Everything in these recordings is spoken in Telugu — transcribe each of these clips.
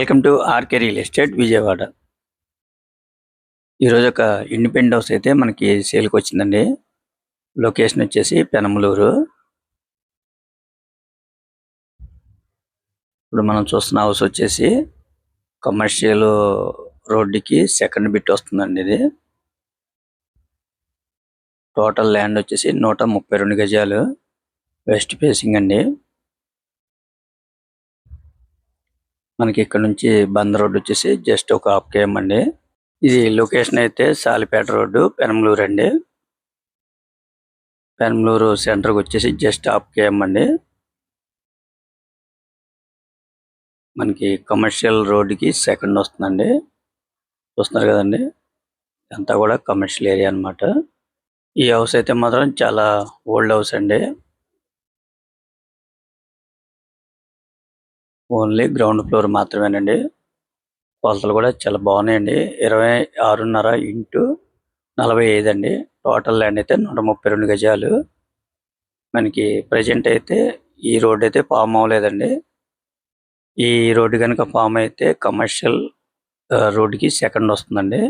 Welcome to RK real estate Vijayawada. ఈరోజు ఒక ఇండిపెండెంట్ హౌస్ అయితే మనకి సేల్కి వచ్చిందండి. లొకేషన్ వచ్చేసి పెనమలూరు. ఇప్పుడు మనం చూస్తున్న హౌస్ వచ్చేసి కమర్షియల్ రోడ్డుకి సెకండ్ బిట్ వస్తుందండి. ఇది టోటల్ ల్యాండ్ వచ్చేసి 132 గజాలు, వెస్ట్ ఫేసింగ్ అండి. మనకి ఇక్కడ నుంచి బందర్ రోడ్ వచ్చేసి జస్ట్ ఒక హాఫ్ కేఎం అండి. ఇది లొకేషన్ అయితే సాలిపేట రోడ్డు, పెనమలూరు అండి. పెనమలూరు సెంటర్కి వచ్చేసి జస్ట్ హాఫ్ కేఎం అండి. మనకి కమర్షియల్ రోడ్డుకి సెకండ్ వస్తుందండి. చూస్తున్నారు కదండి, అంతా కూడా కమర్షియల్ ఏరియా అన్నమాట. ఈ హౌస్ అయితే మాత్రం చాలా ఓల్డ్ హౌస్ అండి. ఓన్లీ గ్రౌండ్ ఫ్లోర్ మాత్రమేనండి. కొలతలు కూడా చాలా బాగున్నాయండి. 26.5 ఇంటూ 45 అండి. టోటల్ ల్యాండ్ అయితే 132 గజాలు. మనకి ప్రజెంట్ అయితే ఈ రోడ్ అయితే ఫామ్ అవ్వలేదండి. ఈ రోడ్డు కనుక ఫామ్ అయితే కమర్షియల్ రోడ్డుకి సెకండ్ వస్తుందండి.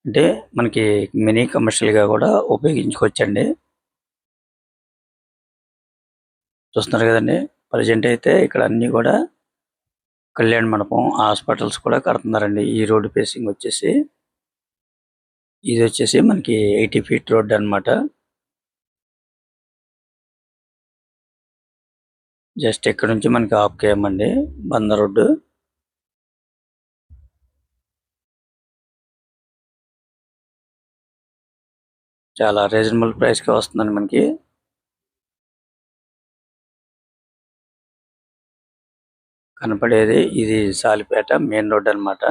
అంటే మనకి మినీ కమర్షియల్గా కూడా ఉపయోగించుకోవచ్చండి. చూస్తున్నారు కదండి, ప్రజెంట్ అయితే ఇక్కడ అన్నీ కూడా కళ్యాణ మండపం, హాస్పిటల్స్ కూడా కడుతున్నారండి. ఈ రోడ్డు ఫేసింగ్ వచ్చేసి ఇది వచ్చేసి మనకి 80 ఫీట్ రోడ్ అన్నమాట. జస్ట్ ఇక్కడ నుంచి మనకి హాఫ్ కేఎం అండి బందర్ రోడ్డు. చాలా రీజనబుల్ ప్రైస్కి వస్తుందండి మనకి. కనపడేది ఇది సాలిపేట మెయిన్ రోడ్ అన్నమాట.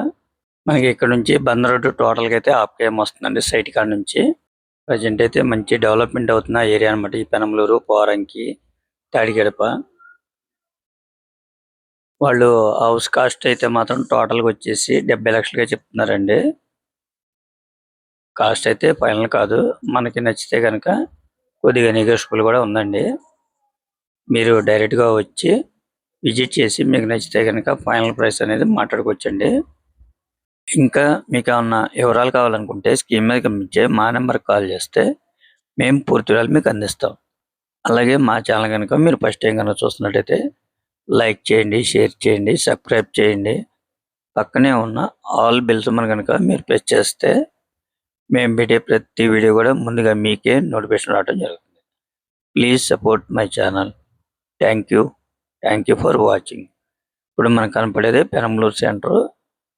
మనకి ఇక్కడ నుంచి బందర్ రోడ్డు టోటల్గా అయితే హాఫ్ కేఎం వస్తుందండి సైట్ కాడ నుంచి. ప్రజెంట్ అయితే మంచి డెవలప్మెంట్ అవుతున్న ఏరియా అనమాట ఈ పెనమలూరు, పోరంకి, తాడిగడప. వాళ్ళు హౌస్ కాస్ట్ అయితే మాత్రం టోటల్గా వచ్చేసి 70 లక్షలుగా చెప్తున్నారండి. కాస్ట్ అయితే ఫైనల్ కాదు. మనకి నచ్చితే కనుక కొద్దిగా నెగోషియబుల్ కూడా ఉందండి. మీరు డైరెక్ట్గా వచ్చి విజిట్ చేసి మీకు నచ్చితే కనుక ఫైనల్ ప్రైస్ అనేది మాట్లాడుకోవచ్చండి. ఇంకా మీకు ఏమన్నా వివరాలు కావాలనుకుంటే స్క్రీన్ మీద కనిపించే మా నెంబర్కి కాల్ చేస్తే మేము పూర్తి వివరాలు మీకు అందిస్తాం. అలాగే మా ఛానల్ కనుక మీరు ఫస్ట్ టైం కనుక చూస్తున్నట్టయితే లైక్ చేయండి, షేర్ చేయండి, సబ్స్క్రైబ్ చేయండి. పక్కనే ఉన్న ఆల్ బెల్స్ మన కనుక మీరు ప్రెస్ చేస్తే మేము పెట్టే ప్రతి వీడియో కూడా ముందుగా మీకే నోటిఫికేషన్ రావడం జరుగుతుంది. Please support my channel. Thank you for watching. ఇప్పుడు మనకు కనపడేది పెనమలూరు సెంటర్.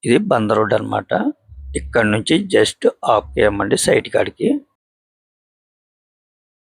ఇది బందర్ రోడ్ అనమాట. ఇక్కడ నుంచి జస్ట్ హాఫ్ కేఎం అండి సైట్ కాడికి.